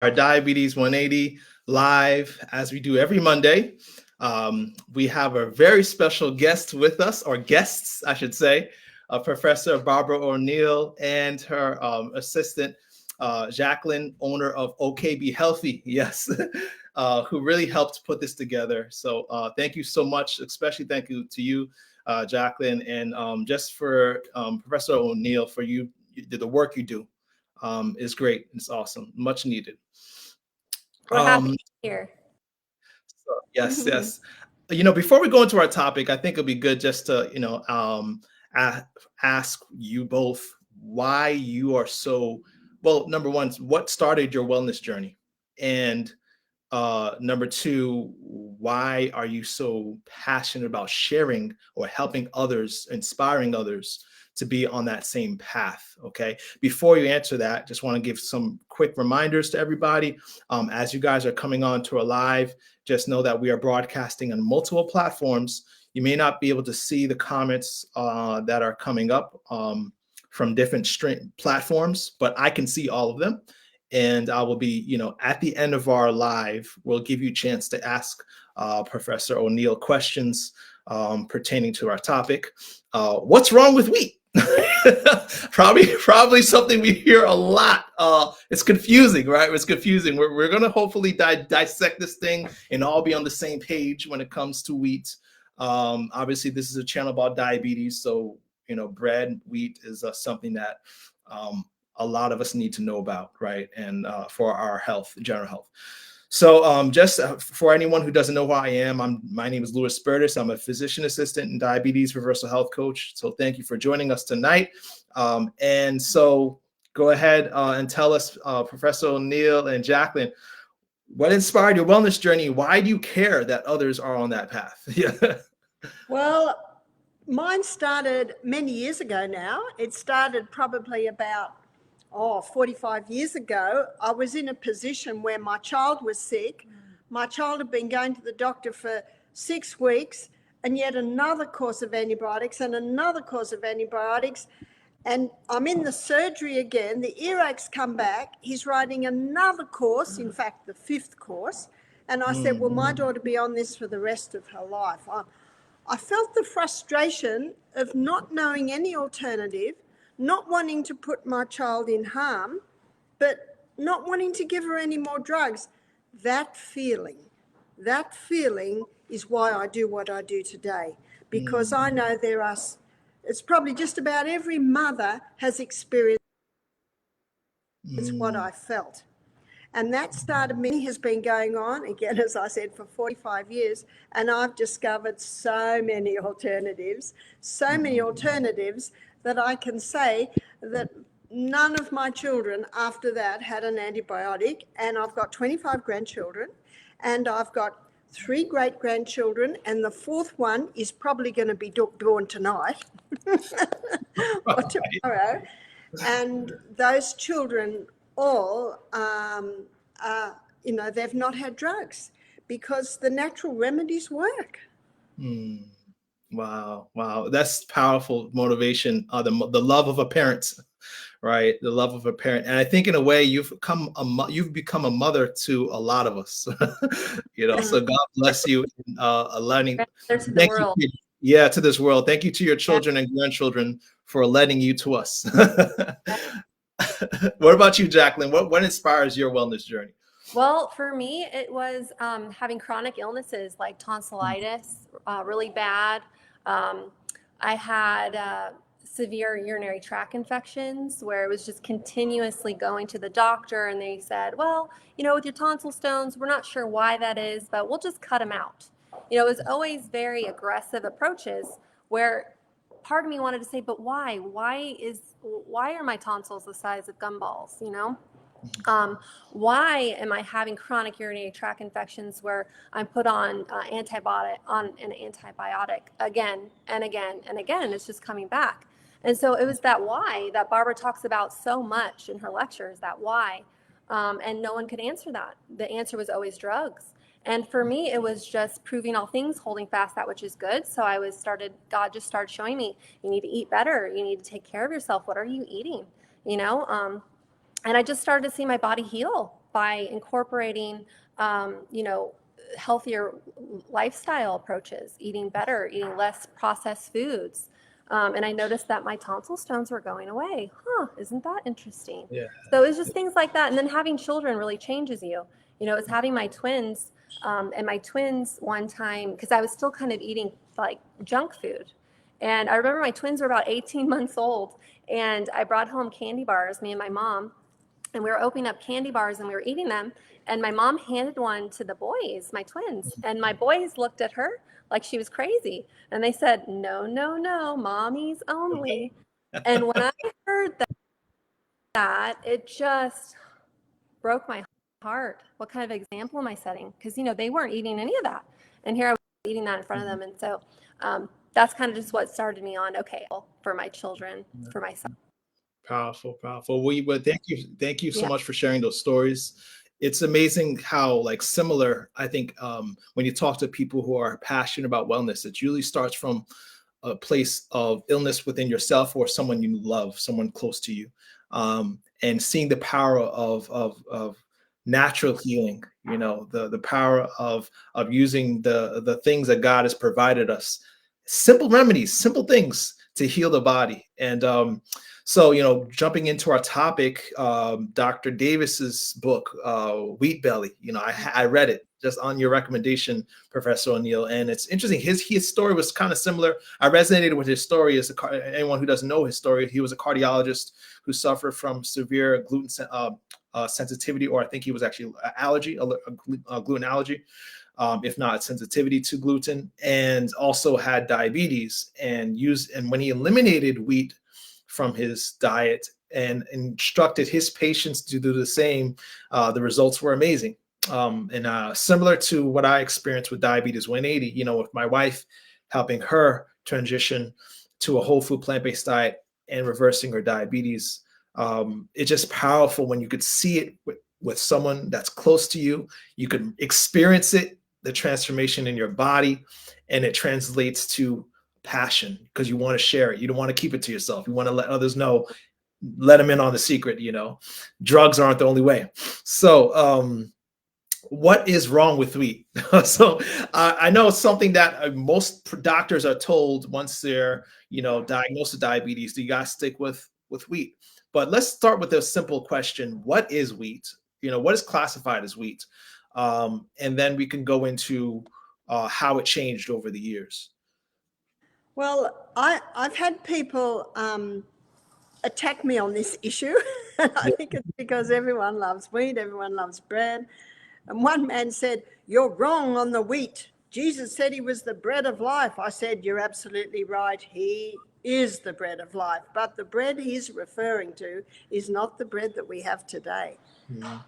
our Diabetes 180 live as we do every Monday. We have a very special guest with us, or guests, I should say, Professor Barbara O'Neill and her assistant, Jacqueline, owner of OK Be Healthy, yes, who really helped put this together. So thank you so much, especially thank you to you, Jacqueline, and just for Professor O'Neill, for the work you do is great. It's awesome, much needed. We're happy to be here. So, yes. Before we go into our topic, I think it'll be good just to, ask you both why you are so, well, number one, what started your wellness journey? And number two, why are you so passionate about sharing or helping others, inspiring others to be on that same path? Okay. Before you answer that, just want to give some quick reminders to everybody. As you guys are coming on to a live, just know that we are broadcasting on multiple platforms. You may not be able to see the comments that are coming up from different platforms, but I can see all of them. And I will be, at the end of our live, we'll give you a chance to ask Professor O'Neill questions pertaining to our topic. What's wrong with wheat? probably something we hear a lot. It's confusing, right? It's confusing. We're going to hopefully dissect this thing and all be on the same page when it comes to wheat. Obviously, this is a channel about diabetes, so bread, wheat is something that a lot of us need to know about, right? And for our health, general health. So just for anyone who doesn't know who I am, my name is Lewis Bertus. I'm a physician assistant and diabetes reversal health coach. So thank you for joining us tonight. And so go ahead and tell us, Professor O'Neill and Jacqueline, what inspired your wellness journey? Why do you care that others are on that path? Yeah. Well, mine started many years ago now. It started probably about 45 years ago. I was in a position where my child was sick. My child had been going to the doctor for 6 weeks, and yet another course of antibiotics and another course of antibiotics. And I'm in the surgery again. The earaches come back. He's writing another course, in fact, the 5th course. And I said, well, my daughter be on this for the rest of her life. I felt the frustration of not knowing any alternative, not wanting to put my child in harm, but not wanting to give her any more drugs. That feeling is why I do what I do today, because I know it's probably just about every mother has experienced what I felt. And that has been going on, again, as I said, for 45 years. And I've discovered so many alternatives that I can say that none of my children after that had an antibiotic. And I've got 25 grandchildren, and I've got 3 great-grandchildren, and the 4th one is probably going to be born tonight or tomorrow. And those children all, they've not had drugs because the natural remedies work. Wow. That's powerful motivation. The love of a parent, right? The love of a parent. And I think in a way you've become a mother to a lot of us, so God bless you in learning. Thank you to this world. Thank you to your children and grandchildren for letting you to us. What about you, Jacqueline? What inspires your wellness journey? Well, for me, it was having chronic illnesses like tonsillitis, really bad. I had severe urinary tract infections where it was just continuously going to the doctor, and they said, well, with your tonsil stones, we're not sure why that is, but we'll just cut them out. It was always very aggressive approaches where part of me wanted to say, but why? Why are my tonsils the size of gumballs, Why am I having chronic urinary tract infections where I'm put on an antibiotic again and again and again? It's just coming back. And so it was that why that Barbara talks about so much in her lectures, that why. And no one could answer that. The answer was always drugs. And for me, it was just proving all things, holding fast that which is good. So God just started showing me, you need to eat better. You need to take care of yourself. What are you eating? And I just started to see my body heal by incorporating, you know, healthier lifestyle approaches, eating better, eating less processed foods. And I noticed that my tonsil stones were going away. Isn't that interesting? Yeah. So it's just things like that. And then having children really changes you. You know, it's having my twins, and my twins one time, because I was still kind of eating like junk food. And I remember my twins were about 18 months old, and I brought home candy bars, me and my mom, and we were opening up candy bars and we were eating them. And my mom handed one to the boys, my twins, and my boys looked at her like she was crazy. And they said, no, no, no, mommy's only. And when I heard that, it just broke my heart. What kind of example am I setting? Because, you know, they weren't eating any of that. And here I was eating that in front of them. And so that's kind of just what started me on, okay, for my children, for myself. Powerful, powerful. But thank you so Yeah. much for sharing those stories. It's amazing how like similar, I think, when you talk to people who are passionate about wellness, it usually starts from a place of illness within yourself or someone you love, someone close to you, and seeing the power of natural healing. You know, the power of using the things that God has provided us, simple remedies, simple things to heal the body. And so, you know, jumping into our topic, Dr. Davis's book, Wheat Belly, you know, I read it just on your recommendation, Professor O'Neill. And it's interesting. His story was kind of similar. I resonated with his story. As anyone who doesn't know his story, he was a cardiologist who suffered from severe gluten sensitivity, or I think he was actually a gluten allergy. If not sensitivity to gluten, and also had diabetes, and when he eliminated wheat from his diet and instructed his patients to do the same, the results were amazing. And similar to what I experienced with diabetes 180, you know, with my wife, helping her transition to a whole food plant-based diet and reversing her diabetes. It's just powerful when you could see it with someone that's close to you. You can experience it, the transformation in your body, and it translates to passion because you want to share it. You don't want to keep it to yourself. You want to let others know, let them in on the secret. You know, drugs aren't the only way. So what is wrong with wheat? So I know it's something that most doctors are told once they're, you know, diagnosed with diabetes, you got to stick with wheat. But let's start with a simple question. What is wheat? You know, what is classified as wheat? And then we can go into how it changed over the years. Well, I've had people attack me on this issue. I think it's because everyone loves wheat, everyone loves bread. And one man said, "You're wrong on the wheat. Jesus said he was the bread of life." I said, "You're absolutely right. He is the bread of life. But the bread he's referring to is not the bread that we have today." Mm-hmm.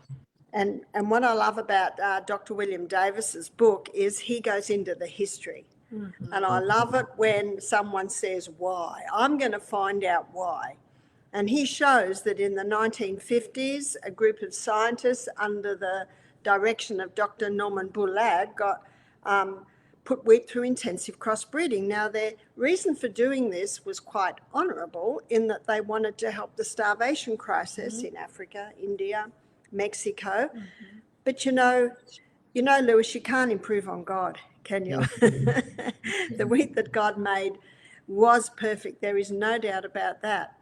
And what I love about Dr. William Davis's book is he goes into the history. Mm-hmm. And I love it when someone says why. I'm going to find out why. And he shows that in the 1950s, a group of scientists under the direction of Dr. Norman Bourne got put wheat through intensive crossbreeding. Now, their reason for doing this was quite honourable in that they wanted to help the starvation crisis in Africa, India, Mexico. But you know, Lewis, you can't improve on God, can you? The wheat that God made was perfect. There is no doubt about that.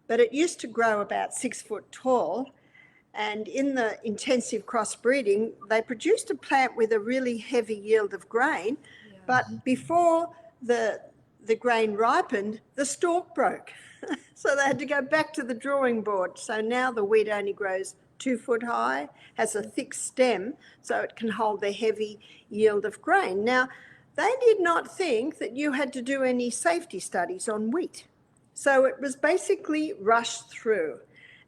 But it used to grow about 6 foot tall. And in the intensive crossbreeding, they produced a plant with a really heavy yield of grain. Yeah. But before the grain ripened, the stalk broke. So they had to go back to the drawing board. So now the wheat only grows 2 foot high, has a thick stem, so it can hold the heavy yield of grain. Now, they did not think that you had to do any safety studies on wheat. So it was basically rushed through.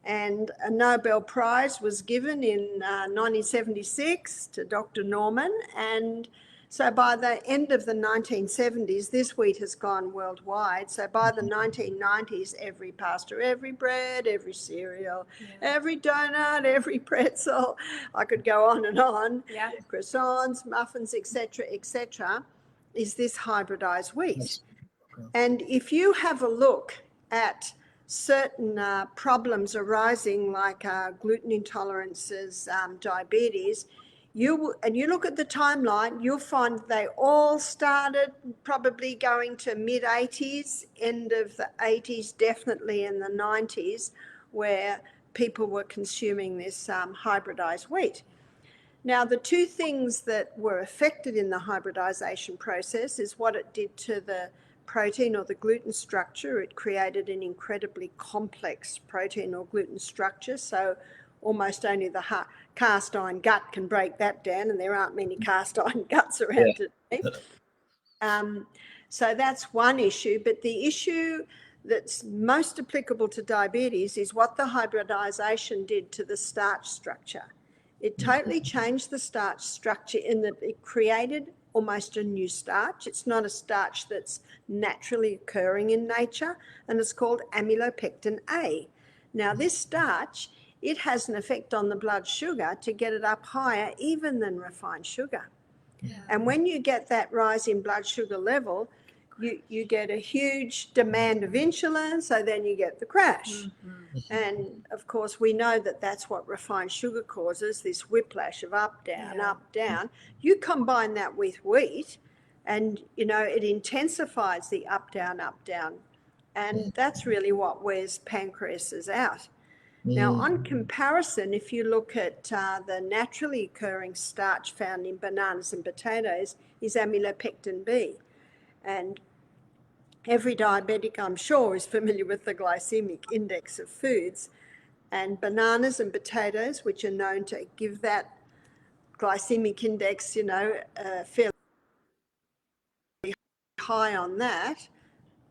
And a Nobel Prize was given in 1976 to Dr. Norman. And so by the end of the 1970s, this wheat has gone worldwide. So by the 1990s, every pasta, every bread, every cereal, every donut, every pretzel, I could go on and on, croissants, muffins, etc., is this hybridized wheat. And if you have a look at certain problems arising like gluten intolerances, diabetes, you look at the timeline, you'll find they all started probably going to mid-80s, end of the 80s, definitely in the 90s, where people were consuming this hybridized wheat. Now, the two things that were affected in the hybridization process is what it did to the protein or the gluten structure. It created an incredibly complex protein or gluten structure. So almost only the cast iron gut can break that down, and there aren't many cast iron guts around today. So that's one issue. But the issue that's most applicable to diabetes is what the hybridization did to the starch structure. It totally changed the starch structure in that it created almost a new starch. It's not a starch that's naturally occurring in nature, and it's called amylopectin A. Now, this starch, it has an effect on the blood sugar to get it up higher even than refined sugar. Yeah. And when you get that rise in blood sugar level, you get a huge demand of insulin, so then you get the crash. And of course, we know that that's what refined sugar causes, this whiplash of up, down, up, down. You combine that with wheat, and it intensifies the up, down, and that's really what wears pancreases out. Now, on comparison, if you look at the naturally occurring starch found in bananas and potatoes, is amylopectin B. And every diabetic, I'm sure, is familiar with the glycemic index of foods. And bananas and potatoes, which are known to give that glycemic index, fairly high on that,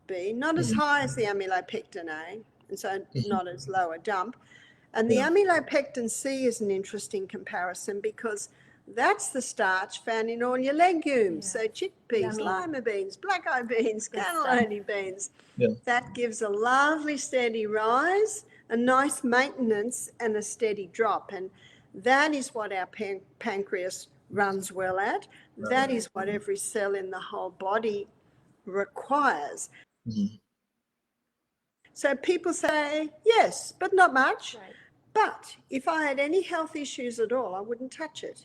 B, not as high as the amylopectin A, and so not as low a dump. And the amylopectin C is an interesting comparison because that's the starch found in all your legumes. So chickpeas, lima beans, black-eyed beans, cannellini beans. Yeah. That gives a lovely steady rise, a nice maintenance, and a steady drop. And that is what our pancreas runs well at. Right. That is what every cell in the whole body requires. So people say, yes, but not much. Right. But if I had any health issues at all, I wouldn't touch it.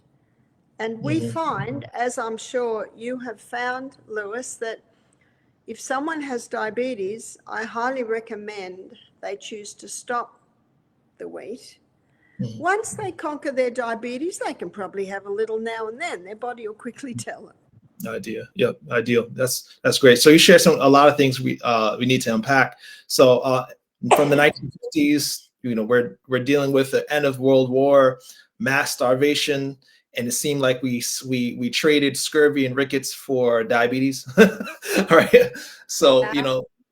And we find, as I'm sure you have found, Lewis, that if someone has diabetes, I highly recommend they choose to stop the wheat. Once they conquer their diabetes, they can probably have a little now and then. Their body will quickly tell them. Ideal. That's great. So you share a lot of things we need to unpack. So from the 1950s, we're dealing with the end of World War, mass starvation. And it seemed like we traded scurvy and rickets for diabetes, right? So,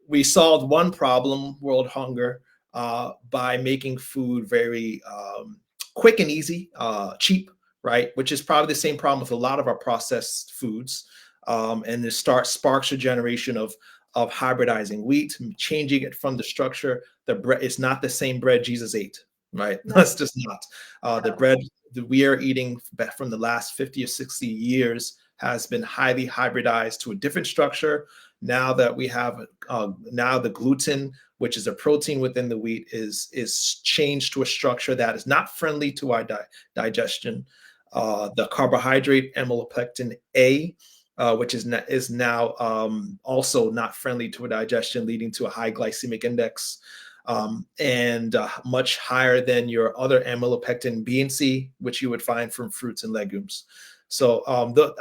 we solved one problem, world hunger, by making food very quick and easy, cheap, right? Which is probably the same problem with a lot of our processed foods. And this sparks a generation of hybridizing wheat, changing it from the structure. The bread is not the same bread Jesus ate, right? No. That's just not. The bread that we are eating from the last 50 or 60 years has been highly hybridized to a different structure. Now that we have now the gluten, which is a protein within the wheat, is changed to a structure that is not friendly to our digestion. The carbohydrate amylopectin A, which is now also not friendly to a digestion, leading to a high glycemic index. And much higher than your other amylopectin B and C, which you would find from fruits and legumes. So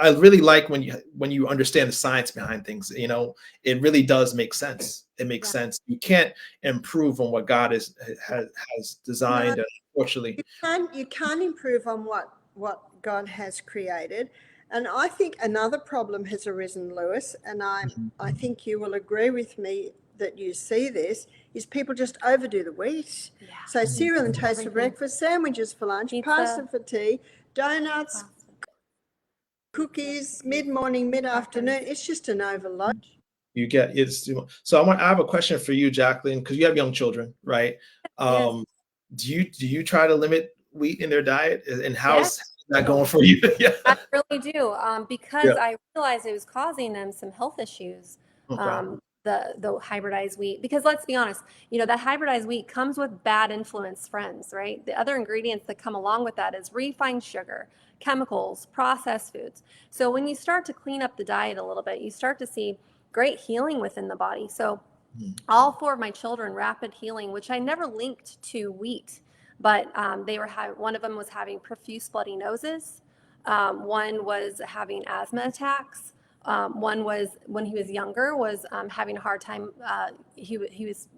I really like when you understand the science behind things. It really does make sense. It makes sense. You can't improve on what God has designed. No, unfortunately, you can't improve on what God has created. And I think another problem has arisen, Lewis, and I think you will agree with me that you see this, is people just overdo the wheat. Yeah. So cereal and toast for breakfast, sandwiches for lunch, pasta for tea, donuts, cookies, mid-morning, mid-afternoon. It's just an overload. You get it's so I have a question for you, Jacqueline, because you have young children, right? Yes. Do you try to limit wheat in their diet, and how's that going for you? Yeah. I really do, because I realized it was causing them some health issues. Okay. the hybridized wheat, because let's be honest, that hybridized wheat comes with bad influence friends, right? The other ingredients that come along with that is refined sugar, chemicals, processed foods. So when you start to clean up the diet a little bit, you start to see great healing within the body. So all 4 of my children, rapid healing, which I never linked to wheat, but they were one of them was having profuse bloody noses. One was having asthma attacks. One was, when he was younger, was having a hard time. He was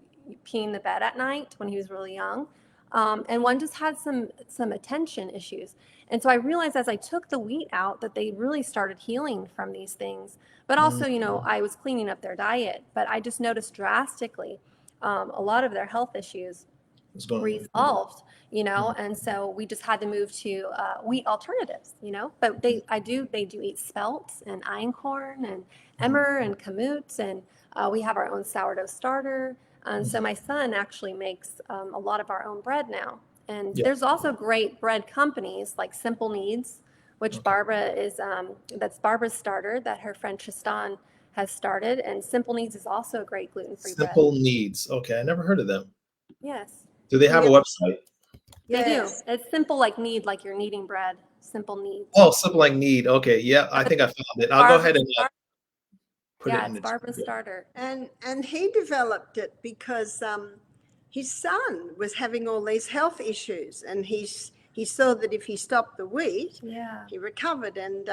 peeing the bed at night when he was really young. And one just had some attention issues. And so I realized as I took the wheat out that they really started healing from these things. But also, I was cleaning up their diet. But I just noticed drastically a lot of their health issues resolved, and so we just had to move to wheat alternatives, but they do eat spelt and einkorn and emmer and kamut, and we have our own sourdough starter. And so my son actually makes a lot of our own bread now. And there's also great bread companies like Simple Needs, which Barbara is, that's Barbara's starter that her friend Tristan has started. And Simple Needs is also a great gluten-free bread. Simple Needs. Okay, I never heard of them. Yes. Do they have a website? They do. It's simple like need, like you're kneading bread. Simple Needs. Oh, Simple like Need. Okay, yeah, I think I found it. I'll go ahead and put it in the Barbara's starter. And he developed it because his son was having all these health issues, and he saw that if he stopped the wheat, he recovered. And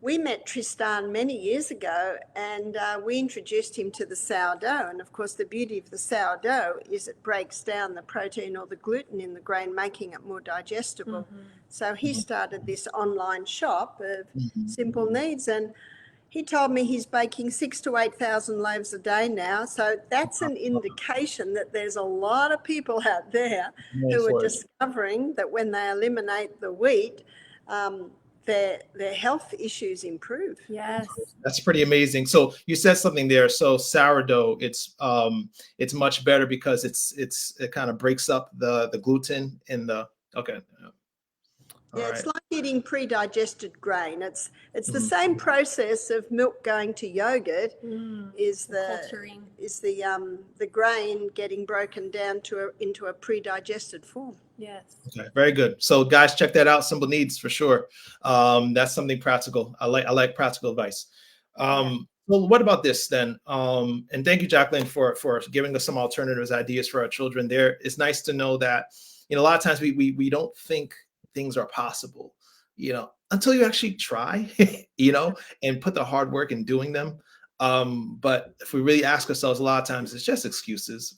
we met Tristan many years ago, and we introduced him to the sourdough. And of course, the beauty of the sourdough is it breaks down the protein or the gluten in the grain, making it more digestible. So he started this online shop of Simple Needs, and he told me he's baking 6,000 to 8,000 loaves a day now. So that's an indication that there's a lot of people out there who are discovering that when they eliminate the wheat, their health issues improve. Yes. That's pretty amazing. So you said something there. So sourdough, it's much better because it kind of breaks up the gluten in the It's like eating pre-digested grain. It's the same process of milk going to yogurt. Is the grain getting broken down into a pre-digested form. Yes. Okay, very good. So guys, check that out. Simple Needs for sure. That's something practical. I like practical advice. Well, what about this then? And thank you, Jacqueline, for giving us some alternatives, ideas for our children. It's nice to know that, a lot of times we don't think things are possible, until you actually try, and put the hard work in doing them. But if we really ask ourselves, a lot of times it's just excuses.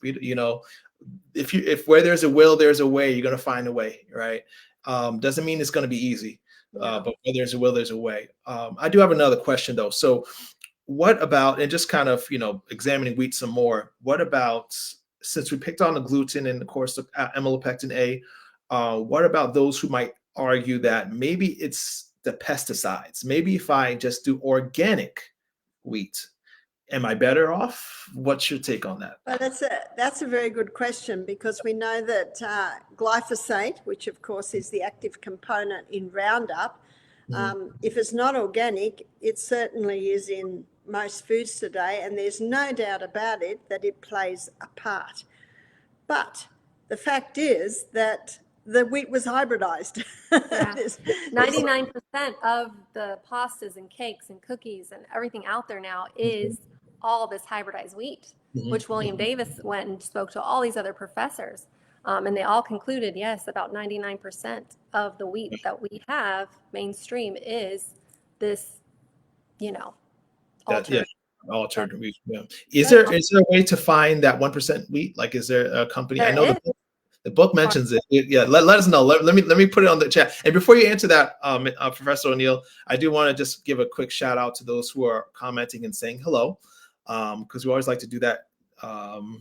If where there's a will, there's a way. You're going to find a way, right? Doesn't mean it's going to be easy, but where there's a will, there's a way. I do have another question though. So what about, and just kind of, examining wheat some more, what about, since we picked on the gluten and of course the amylopectin A, what about those who might argue that maybe it's the pesticides? Maybe if I just do organic wheat, am I better off? What's your take on that? Well, that's a very good question, because we know that glyphosate, which of course is the active component in Roundup, if it's not organic, it certainly is in most foods today, and there's no doubt about it that it plays a part. But the fact is that the wheat was hybridized. 99% of the pastas and cakes and cookies and everything out there now is all this hybridized wheat, which William Davis went and spoke to all these other professors. And they all concluded, yes, about 99% of the wheat that we have mainstream is this, altered. Altered wheat. Yeah. Is there a way to find that 1% wheat? Like, is there a company? I know the book mentions it. Yeah, let us know. Let me put it on the chat. And before you answer that, Professor O'Neill, I do want to just give a quick shout out to those who are commenting and saying hello, because we always like to do that.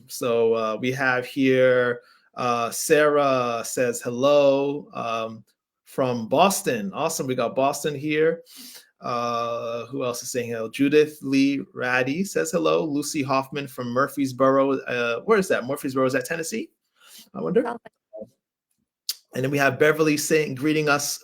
So we have here Sarah says hello from Boston. Awesome, we got Boston here. Who else is saying hello? Judith Lee Raddy says hello. Lucy Hoffman from Murfreesboro. Where is that? Murfreesboro, is that Tennessee? I wonder. And then we have Beverly greeting us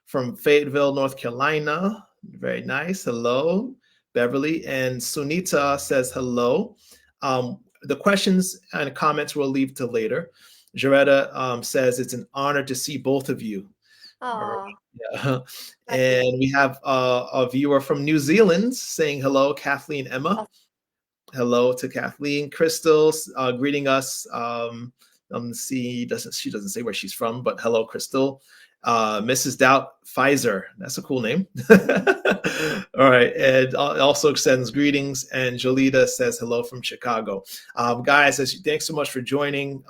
from Fayetteville, North Carolina. Very nice. Hello. Beverly. And Sunita says hello. The questions and comments we'll leave till later. Jaretta says it's an honor to see both of you. Aw. Yeah. And we have a viewer from New Zealand saying hello, Kathleen Emma. Hello to Kathleen. Crystal greeting us. She doesn't say where she's from, but hello, Crystal. Mrs. Doubt Pfizer. That's a cool name. All right. And also sends greetings. And Jolita says hello from Chicago. Guys, thanks so much for joining.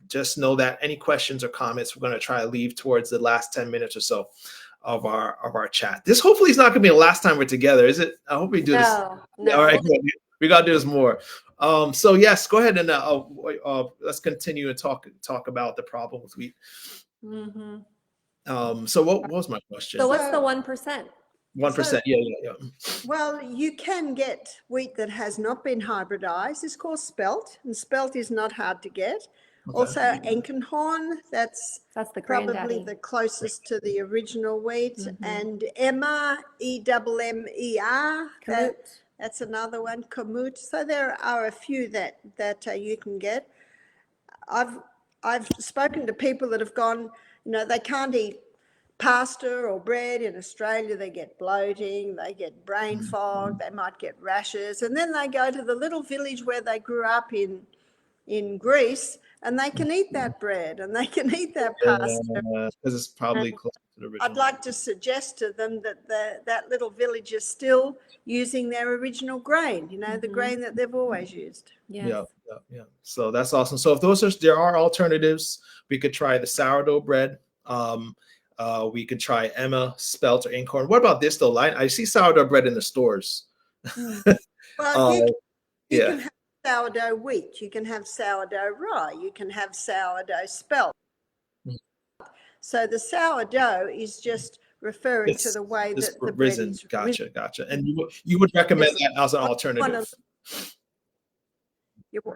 Just know that any questions or comments we're going to try to leave towards the last 10 minutes or so of our chat. This hopefully is not going to be the last time we're together, is it? I hope we do this. No. All right. We got to do this more. So yes, go ahead and let's continue and talk about the problem with wheat. Mm-hmm. So what was my question? So what's the 1%? 1%. Yeah. Well, you can get wheat that has not been hybridized. It's called spelt, and spelt is not hard to get. Okay. Also, Enkenhorn, that's the probably granddaddy. the closest to the original wheat. And Emma, EMMER, that's another one, Kamut. So there are a few that you can get. I've spoken to people that have gone, they can't eat pasta or bread in Australia. They get bloating, they get brain fog, they might get rashes. And then they go to the little village where they grew up in Greece, and they can eat that bread and they can eat that pasta. Because it's probably close to the original. I'd like to suggest to them that that little village is still using their original grain, the grain that they've always used. Yes. Yeah. So that's awesome. So if there are alternatives, we could try the sourdough bread. We could try Emma, spelt, or Enkenhorn. What about this though? I see sourdough bread in the stores. Well, you can have sourdough wheat, you can have sourdough rye, you can have sourdough spelt. So the sourdough is just referring to the way that the bread is risen. Gotcha. And you would recommend that as an alternative?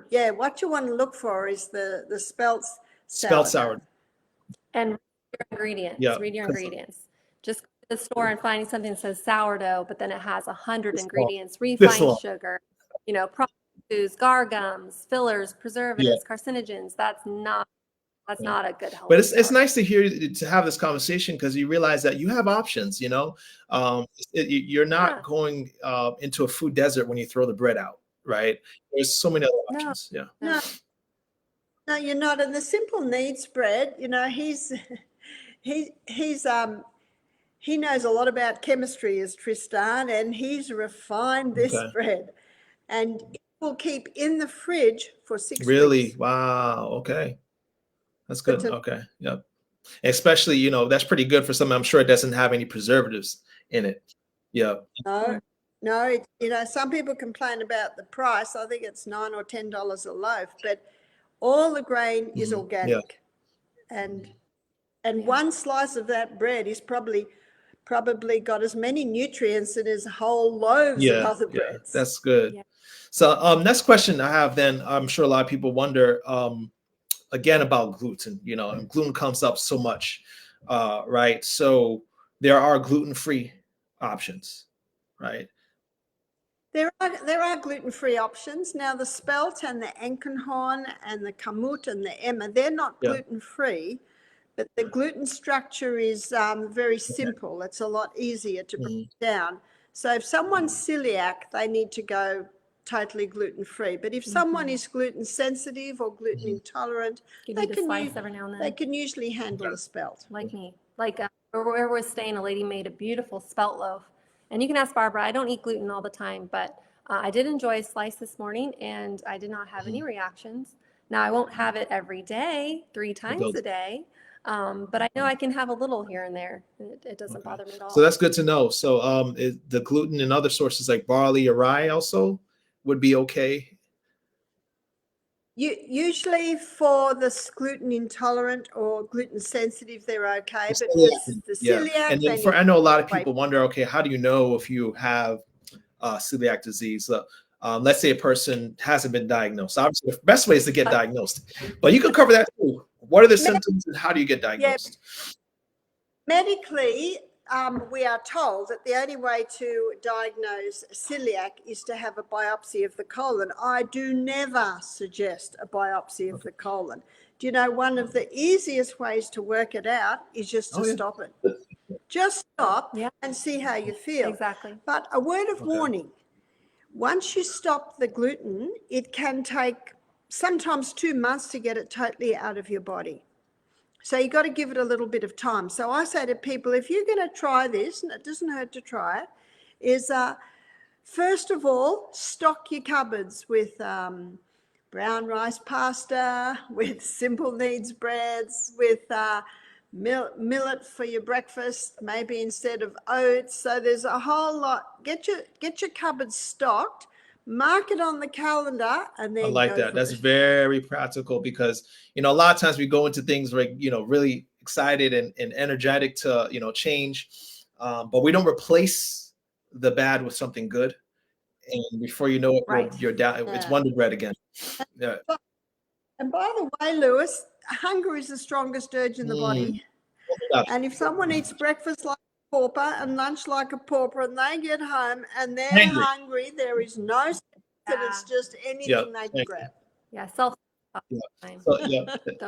Yeah, what you want to look for is the spelt sourdough. And your ingredients. Yeah. Read your ingredients. Just go to the store and finding something that says sourdough, but then it has 100 ingredients, refined sugar, processed, gar gums, fillers, preservatives, carcinogens. That's not a good health. But it's nice to have this conversation, because you realize that you have options. You're not going into a food desert when you throw the bread out, right? There's so many other options. No, you're not. And the simple needs bread, he knows a lot about chemistry, as Tristan, and he's refined this bread, and it will keep in the fridge for 6 weeks. Really? Wow. Okay. That's good. Okay. Yep. Especially, that's pretty good for something. I'm sure it doesn't have any preservatives in it. Yeah. No. Some people complain about the price. I think it's $9 or $10 a loaf, but all the grain is organic, and one slice of that bread is probably got as many nutrients as whole loaves of other breads. That's good. Yeah. So next question I have then, I'm sure a lot of people wonder, again, about gluten, and gluten comes up so much, right? So there are gluten-free options, right? There are gluten-free options. Now, the spelt and the Enkenhorn and the Kamut and the Emma, they're not gluten-free, but the gluten structure is very simple. It's a lot easier to break down. So if someone's celiac, they need to go totally gluten-free. But if someone is gluten sensitive or gluten intolerant, they can usually handle the spelt. Like me. Like where we're staying, a lady made a beautiful spelt loaf. And you can ask Barbara. I don't eat gluten all the time, but I did enjoy a slice this morning, and I did not have any reactions. Now, I won't have it every day, 3 times a day, but I know I can have a little here and there. It doesn't bother me at all. So that's good to know. So the gluten and other sources like barley or rye also would be okay? Usually for the gluten intolerant or gluten sensitive, they're okay. But the celiac, and then I know a lot of people wonder, okay, how do you know if you have celiac disease? Let's say a person hasn't been diagnosed. Obviously, the best way is to get diagnosed, but you can cover that too. What are the symptoms and how do you get diagnosed? Medically, we are told that the only way to diagnose celiac is to have a biopsy of the colon. I do never suggest a biopsy of the colon. Do you know one of the easiest ways to work it out is just to stop it. Just stop and see how you feel. Exactly. But a word of warning, once you stop the gluten, it can take sometimes 2 months to get it totally out of your body. So you got to give it a little bit of time. So I say to people, if you're going to try this, and it doesn't hurt to try it, is first of all, stock your cupboards with brown rice pasta, with simple needs breads, with millet for your breakfast, maybe instead of oats. So there's a whole lot. Get your cupboards stocked. Mark it on the calendar, and then I like that. That's very practical, because, you know, a lot of times we go into things like, you know, really excited and energetic to, you know, change, but we don't replace the bad with something good. And before you know it, you're down. It's Wonder Bread again. Yeah. And by the way, Lewis, hunger is the strongest urge in the body. And if someone eats breakfast like a pauper and lunch like a pauper, and they get home and they're hungry, there is no sense that it's just anything they can grab. So,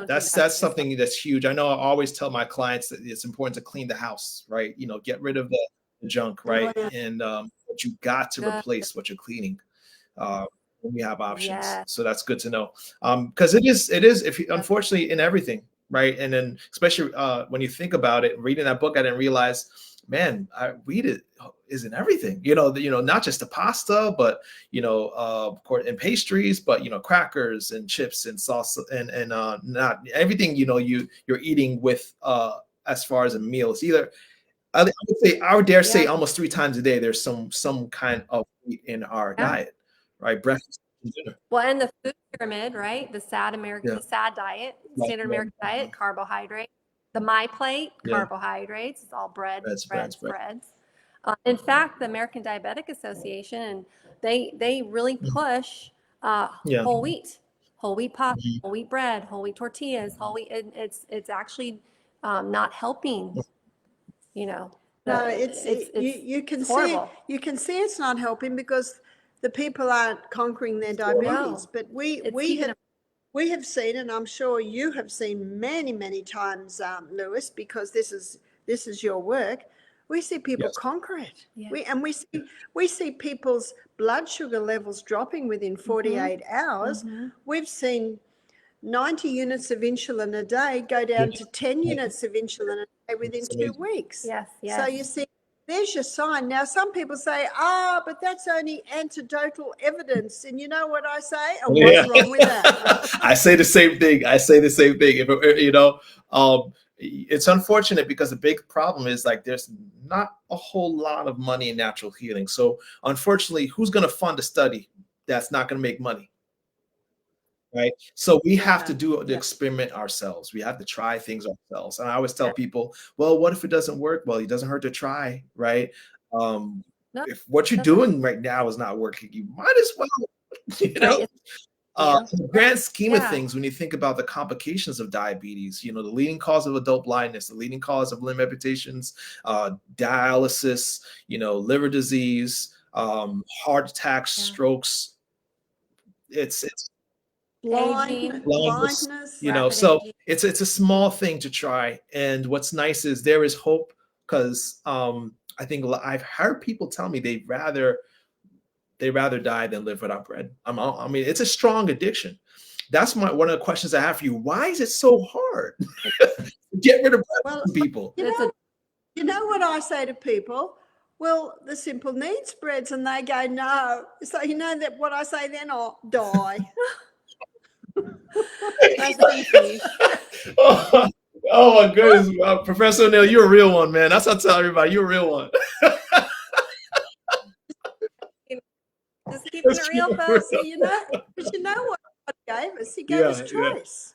that's something that's huge. I know I always tell my clients that it's important to clean the house, right? You know, get rid of the junk, right? And but you got to replace what you're cleaning when you have options. So that's good to know, because it is if you, unfortunately, in everything, right? And then especially when you think about it, reading that book, I didn't realize, man, wheat is in everything. You know, not just the pasta, but, you know, of course, and pastries, but, you know, crackers and chips and salsa and not everything, you know, you're eating with as far as a meal. It's either, I would say, I would dare say almost 3 times a day there's some kind of wheat in our diet, right? Breakfast and dinner. Well, and the food pyramid, right? The SAD American, the SAD diet, Standard American Diet, carbohydrate. The My Plate, carbohydrates. It's all breads. In fact, the American Diabetic Association, they really push whole wheat pasta, whole wheat bread, whole wheat tortillas, whole wheat. It's actually not helping. You know, no, you can see it's not helping because the people aren't conquering their diabetes. But we have seen, and I'm sure you have seen many times, Lewis, because this is your work. We see people conquer it. We see people's blood sugar levels dropping within 48 hours. We've seen 90 units of insulin a day go down to 10 units of insulin a day within 2 weeks. So you see, there's your sign. Now, some people say, but that's only anecdotal evidence. And you know what I say? And what's wrong with that? I say the same thing. If you know, it's unfortunate because the big problem is, like, there's not a whole lot of money in natural healing. So unfortunately, who's going to fund a study that's not going to make money? Right. So we have to do the experiment ourselves. We have to try things ourselves. And I always tell people, well, what if it doesn't work? Well, it doesn't hurt to try. Right. If what you're doing right now is not working, you might as well, you know, in the grand scheme of things, when you think about the complications of diabetes, you know, the leading cause of adult blindness, the leading cause of limb amputations, dialysis, you know, liver disease, heart attacks, strokes, it's blindness, you know, so it's a small thing to try. And what's nice is there is hope, because I think I've heard people tell me they'd rather die than live without bread. I mean, it's a strong addiction. That's one of the questions I have for you. Why is it so hard to get rid of bread from people? You know what I say to people? Well, the simple needs breads, and they go, no. So you know that what I say then, I'll die. Oh my goodness, Professor O'Neill, you're a real one, man. That's what I tell everybody. You're a real one. Just keeping it real, folks. So, you know what God gave us? He gave us choice.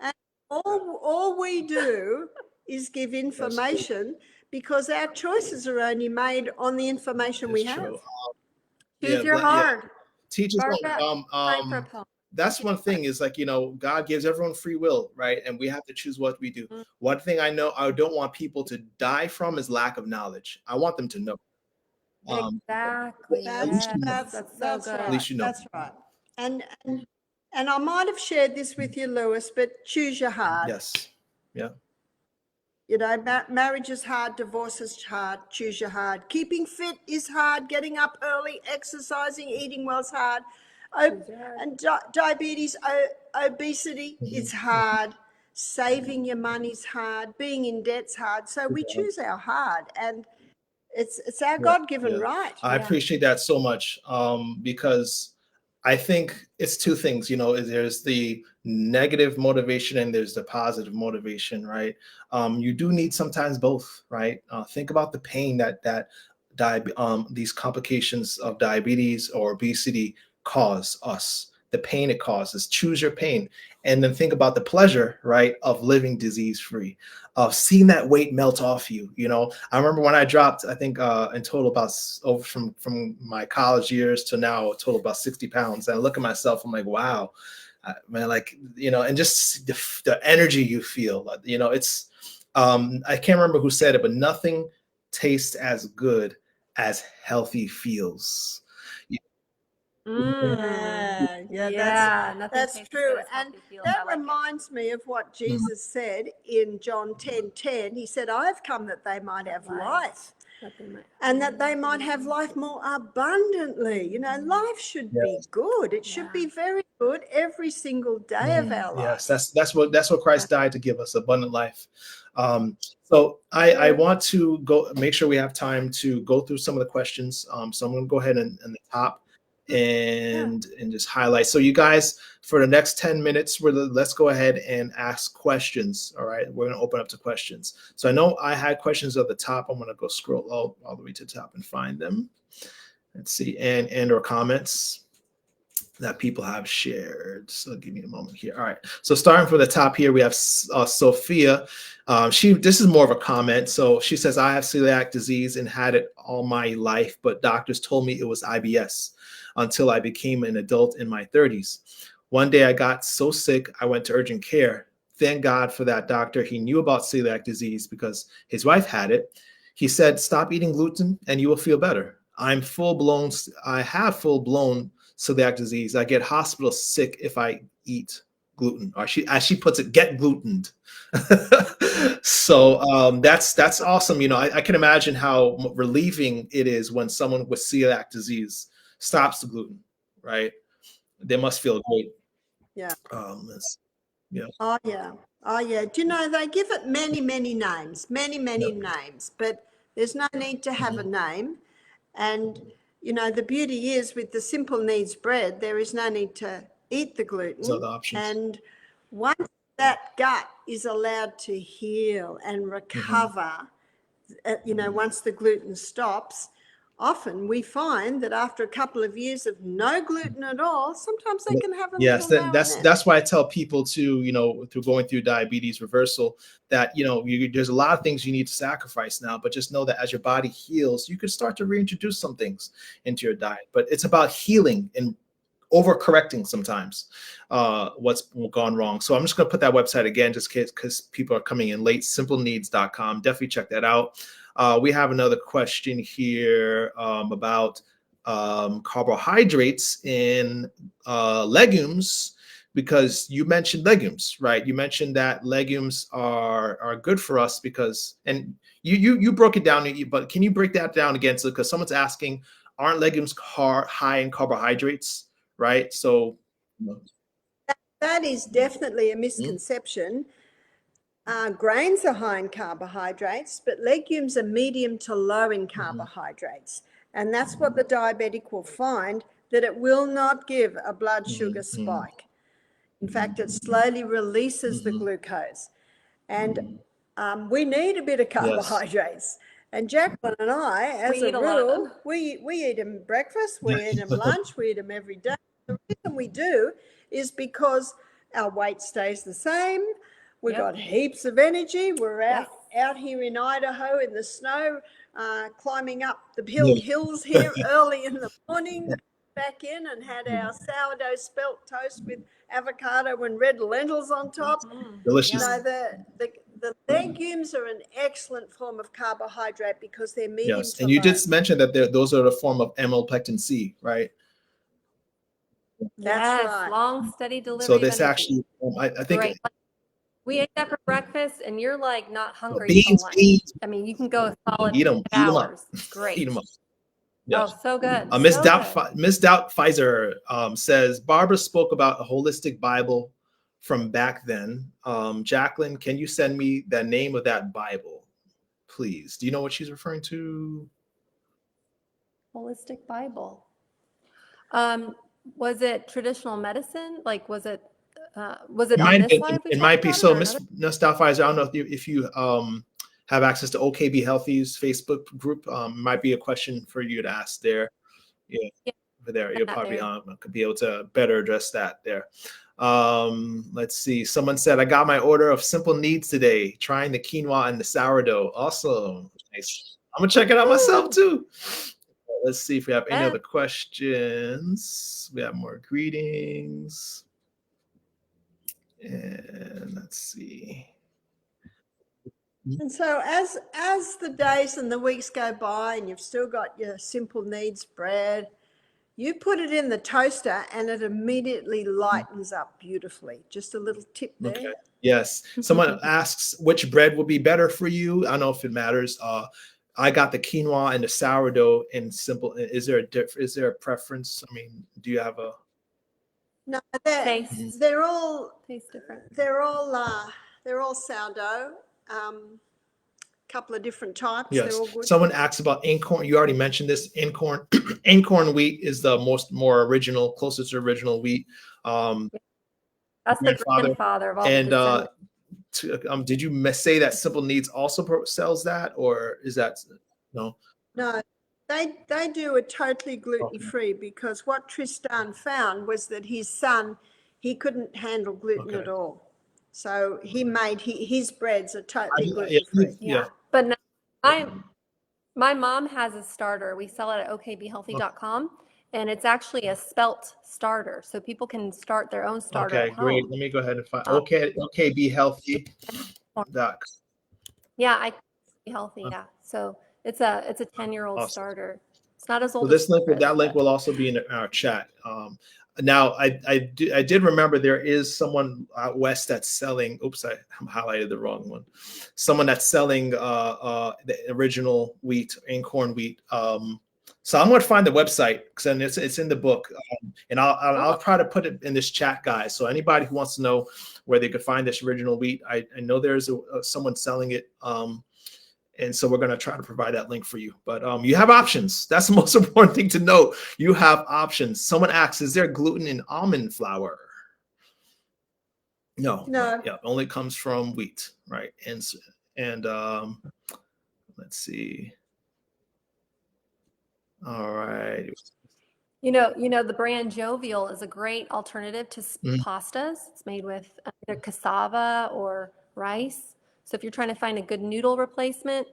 And all we do is give information, because our choices are only made on the information we have. Choose your heart. Teach us that's one thing is like, God gives everyone free will, right? And we have to choose what we do. One thing I know I don't want people to die from is lack of knowledge. I want them to know. Exactly. At least you know. That's so good. At least you know. That's right. And I might have shared this with you, Lewis, but choose your hard. Yes. Yeah. Marriage is hard, divorce is hard, choose your hard. Keeping fit is hard, getting up early, exercising, eating well is hard. And diabetes, obesity, it's hard. Saving your money's hard. Being in debt's hard. So we choose our hard, and it's our God-given right. I appreciate that so much, because I think it's two things, there's the negative motivation and there's the positive motivation, right? You do need sometimes both, right? Think about the pain that these complications of diabetes or obesity cause us, the pain it causes. Choose your pain. And then think about the pleasure, right, of living disease-free, of seeing that weight melt off you. I remember when I dropped, I think in total about over from my college years to now, a total about 60 pounds. And I look at myself, I'm like, wow, man, like, and just the energy you feel, it's, I can't remember who said it, but nothing tastes as good as healthy feels. That's true. And that reminds me of what Jesus said in John 10:10. He said, I've come that they might have life, and that they might have life more abundantly. Life should be good. It should be very good every single day of our life. Yes, that's what Christ died to give us, abundant life. So I want to go make sure we have time to go through some of the questions. So I'm going to go ahead and the top and just highlight. So you guys, for the next 10 minutes, let's go ahead and ask questions. All right, we're going to open up to questions. So I know I had questions at the top. I'm going to go scroll all the way to the top and find them. Let's see, and or comments that people have shared. So give me a moment here. All right. So starting from the top here, we have Sophia. This is more of a comment. So she says, I have celiac disease and had it all my life, but doctors told me it was IBS until I became an adult in my 30s. One day I got so sick, I went to urgent care. Thank God for that doctor. He knew about celiac disease because his wife had it. He said, stop eating gluten and you will feel better. I have full-blown celiac disease. I get hospital sick if I eat gluten, or as she puts it, get glutened. So that's awesome. I can imagine how relieving it is when someone with celiac disease stops the gluten, right? They must feel great. Yeah. Yeah. Oh yeah. Do you know they give it many names, many names, but there's no need to have a name. And the beauty is with the simple needs bread, there is no need to eat the gluten. So the options. And once that gut is allowed to heal and recover, once the gluten stops, often we find that after a couple of years of no gluten at all, sometimes they can have a yes, little that's why I tell people to, through going through diabetes reversal, that there's a lot of things you need to sacrifice now, but just know that as your body heals, you can start to reintroduce some things into your diet. But it's about healing and overcorrecting sometimes what's gone wrong. So I'm just going to put that website again, just because people are coming in late. Simpleneeds.com. Definitely check that out. We have another question here about carbohydrates in legumes, because you mentioned legumes, right? You mentioned that legumes are good for us because, and you broke it down, but can you break that down again? So because someone's asking, aren't legumes high in carbohydrates, right? So that is definitely a misconception. Grains are high in carbohydrates, but legumes are medium to low in carbohydrates. And that's what the diabetic will find, that it will not give a blood sugar spike. In fact, it slowly releases the glucose. And we need a bit of carbohydrates. Yes. And Jacqueline and I, as a rule, we eat them breakfast, we eat them lunch, we eat them every day. The reason we do is because our weight stays the same. We've got heaps of energy. We're out here in Idaho in the snow, climbing up the hills here early in the morning. back in and had our sourdough spelt toast with avocado and red lentils on top. Delicious. You know, the legumes are an excellent form of carbohydrate because they're medium Yes, to and you low. did mention that those are the form of amylopectin C, right? That's Yes, right. long, steady delivery So of this energy. actually, I think, Great. We ate that for breakfast, and you're like not hungry till beans, lunch. I mean, you can go a solid eat them 5 up, hours. It's great. eat them up. Oh, Yes. so good. Miss So Doubt, good. Miss Doubt Pfizer says Barbara spoke about a holistic Bible from back then. Jacqueline, can you send me the name of that Bible, please? Do you know what she's referring to? Holistic Bible. Was it traditional medicine? Like, was it on this live? It might be. So Miss Doubt Pfizer, I don't know if you have access to OKB Healthy's Facebook group. Might be a question for you to ask there. Yeah. Over there, you'll probably could be able to better address that there. Let's see. Someone said, I got my order of simple needs today, trying the quinoa and the sourdough. Awesome. Nice. I'm gonna check it out myself too. Let's see if we have any other questions. We have more greetings. And let's see. And so as the days and the weeks go by and you've still got your simple needs bread, you put it in the toaster and it immediately lightens up beautifully. Just a little tip there. Okay. Yes. Someone asks which bread will be better for you. I don't know if it matters. I got the quinoa and the sourdough in simple. Is there a preference? I mean, do you have a? No, Taste. they're all Tastes different. They're all sourdough. Couple of different types. Yes. They're all good. Someone asks about incorn. You already mentioned this. Incorn. Incorn wheat is the more original, closest to original wheat. That's the grandfather of all and the did you say that Simple Needs also sells that, or is that no? No, they do a totally gluten-free because what Tristan found was that his son, he couldn't handle gluten at all. So he made his breads are totally gluten-free. Yeah. But no, my mom has a starter. We sell it at okbhealthy.com. And it's actually a spelt starter, so people can start their own starter at home. Great. Let me go ahead and find. Be healthy. Yeah, I be healthy. Yeah, so it's a 10-year-old starter. It's not as old. So this link, that link will also be in our chat. Now I did remember there is someone out west that's selling. Oops, I highlighted the wrong one. Someone that's selling the original wheat, incorn wheat. So I'm going to find the website because it's in the book, and I'll try to put it in this chat, guys. So anybody who wants to know where they could find this original wheat, I know there's someone selling it, and so we're going to try to provide that link for you. But you have options. That's the most important thing to know. You have options. Someone asks, "Is there gluten in almond flour?" No. Yeah, only comes from wheat, right? And let's see. All right. You know, the brand Jovial is a great alternative to pastas. It's made with either cassava or rice. So if you're trying to find a good noodle replacement,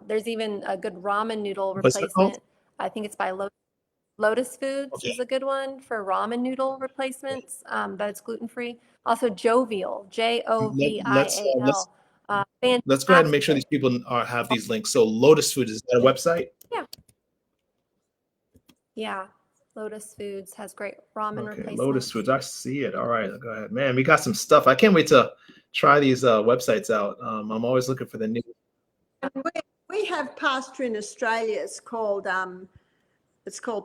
there's even a good ramen noodle replacement. I think it's by Lotus Foods is a good one for ramen noodle replacements, but it's gluten-free. Also Jovial, Jovial. Let's go ahead and make sure these people have these links. So Lotus Foods, is that a website? Yeah. Yeah. Lotus Foods has great ramen replacements. Lotus Foods, I see it. All right, go ahead. Man, we got some stuff. I can't wait to try these websites out. I'm always looking for the new. We have pasta in Australia. It's called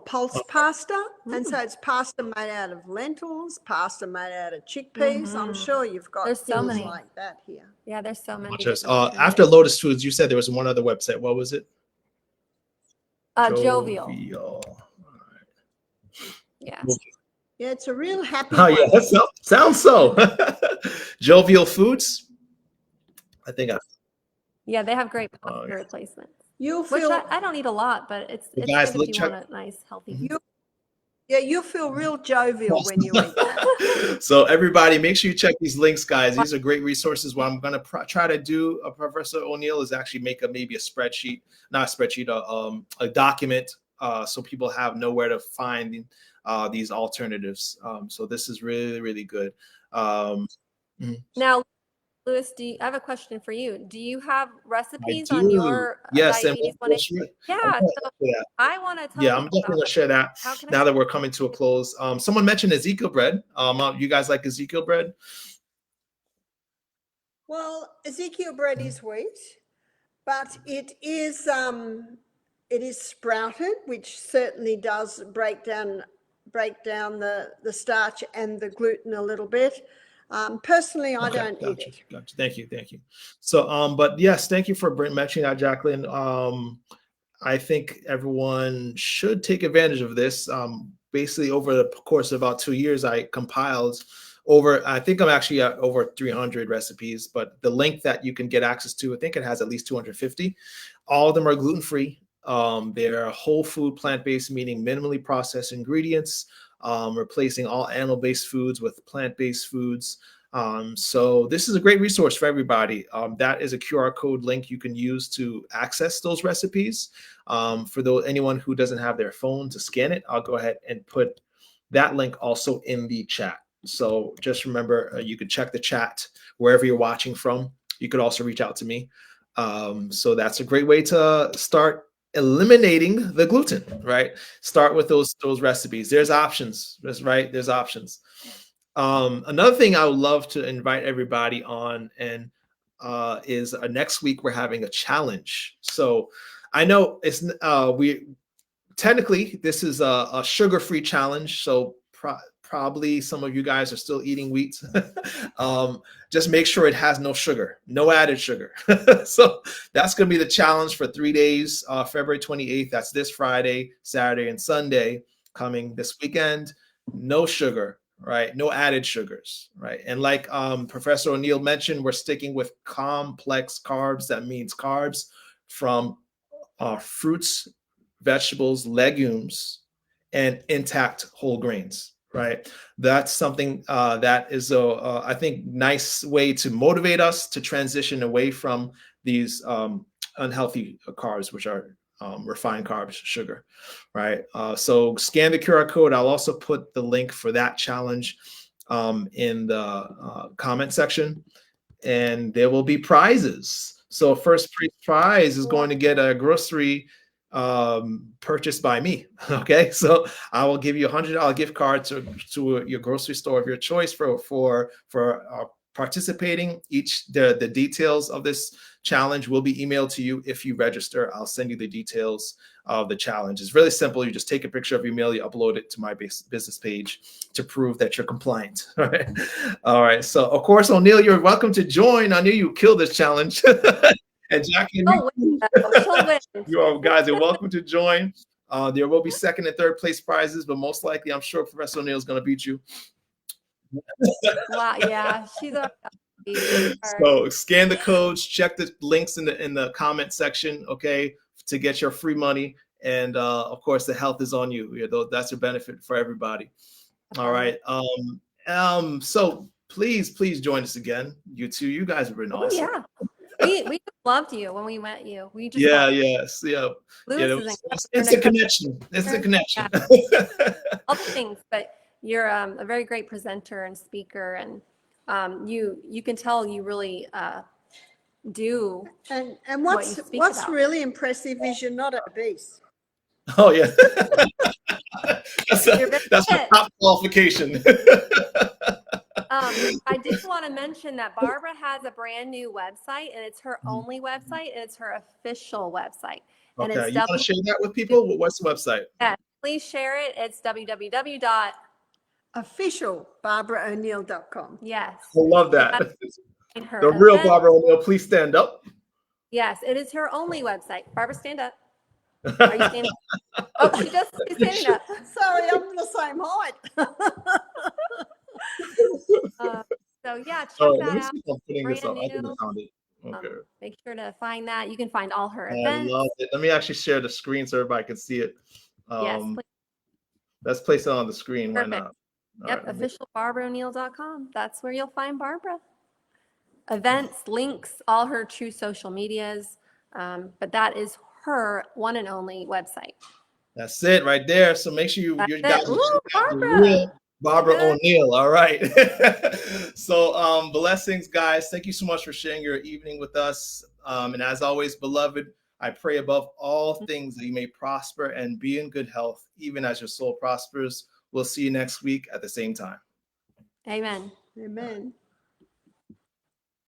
pulse pasta, and so it's pasta made out of lentils, pasta made out of chickpeas. I'm sure you've got so many like that here. Yeah, there's so many. After Lotus Foods, you said there was one other website. What was it? Jovial. Yeah. Yeah, it's a real happy one. Yeah, that sounds so. Jovial Foods. I think Yeah, they have great pasta replacements. You'll feel. Which I don't eat a lot, but it's guys, good if you want a nice, healthy. You'll feel real jovial when you eat that. So everybody, make sure you check these links, guys. These are great resources. What I'm going to try to do, Professor O'Neill, is actually make maybe a spreadsheet, not a spreadsheet, a document so people have nowhere to find these alternatives. So this is really, really good. Mhm. Now, Lewis, I have a question for you. Do you have I recipes on do. your Yes, and diabetes we'll 180? share- I'm Yeah, gonna so share that. I want to tell Yeah, I'm people definitely about gonna share that how can I. now that we're coming to a close. Someone mentioned Ezekiel bread. You guys like Ezekiel bread? Well, Ezekiel bread is wheat, but it is sprouted, which certainly does break down the starch and the gluten a little bit. Personally, I Okay, don't eat gotcha, it. gotcha. Thank you. So, but yes, thank you for mentioning that, Jacqueline. I think everyone should take advantage of this. Basically, over the course of about 2 years, I compiled I think I'm actually at over 300 recipes, but the link that you can get access to, I think it has at least 250. All of them are gluten-free. They're whole food, plant-based, meaning minimally processed ingredients, replacing all animal-based foods with plant-based foods. So this is a great resource for everybody. That is a QR code link you can use to access those recipes. For anyone who doesn't have their phone to scan it, I'll go ahead and put that link also in the chat. So just remember, you could check the chat wherever you're watching from. You could also reach out to me. So that's a great way to start eliminating the gluten, right? Start with those recipes. There's options, right? There's options. Another thing I would love to invite everybody on and is next week we're having a challenge. So I know it's we technically this is a sugar-free challenge. So probably some of you guys are still eating wheat. Just make sure it has no sugar, no added sugar. So that's going to be the challenge for 3 days, February 28th. That's this Friday, Saturday, and Sunday coming this weekend. No sugar, right? No added sugars, right? And like Professor O'Neill mentioned, we're sticking with complex carbs. That means carbs from fruits, vegetables, legumes, and intact whole grains, right? That's something that is I think, nice way to motivate us to transition away from these unhealthy carbs, which are refined carbs, sugar, right? So scan the QR code. I'll also put the link for that challenge in the comment section, and there will be prizes. So first prize is going to get a grocery purchased by me. Okay, so I will give you $100 gift card to your grocery store of your choice for participating. The details of this challenge will be emailed to you if you register. I'll send you the details of the challenge. It's really simple. You just take a picture of your meal, you upload it to my business page to prove that you're compliant. All right. All right. So of course, O'Neill, you're welcome to join. I knew you killed this challenge. And Jacqueline, She'll win. you guys are welcome to join. There will be second and third place prizes, but most likely, I'm sure Professor O'Neill is going to beat you. Wow, yeah, she's a. So scan the codes, check the links in the comment section, okay, to get your free money. And of course, the health is on you. That's a benefit for everybody. All right. So please join us again. You guys have been awesome. Yeah. We just loved you when we met you. We just Yes. Lewis It's a connection. It's a connection. All the things, but you're a very great presenter and speaker, and you can tell you really do. And what you speak what's about. really impressive is you're not obese. Oh yeah. You're very That's a fit. top qualification. I did want to mention that Barbara has a brand new website, and it's her only website, and it's her official website. And Okay, it's you want to share that with people? What's the website? Yeah, please share it. It's www. Officialbarbarao'Neill.com. Yes. I love that. Her The real event. Barbara O'Neill, please stand up. Yes, it is her only website. Barbara, stand up. Are you standing up? Oh, she's standing up. Sorry, I'm the same height. So yeah, check Oh, let that me out. see if I'm putting this Brand up. I think new. I found it. Okay. Make sure to find that. You can find all her I events. love it. Let me actually share the screen so everybody can see it. Yes, please. Let's place it on the screen. Perfect. Why not? Yep, Right, officialbarbarao'Neill.com. That's where you'll find Barbara. Events, links, all her true social medias. But that is her one and only website. That's it right there. So make sure you guys check Ooh, out the Barbara. real Barbara Good. O'Neill. All right. So blessings, guys. Thank you so much for sharing your evening with us. And as always, beloved, I pray above all things that you may prosper and be in good health, even as your soul prospers. We'll see you next week at the same time. Amen. Amen.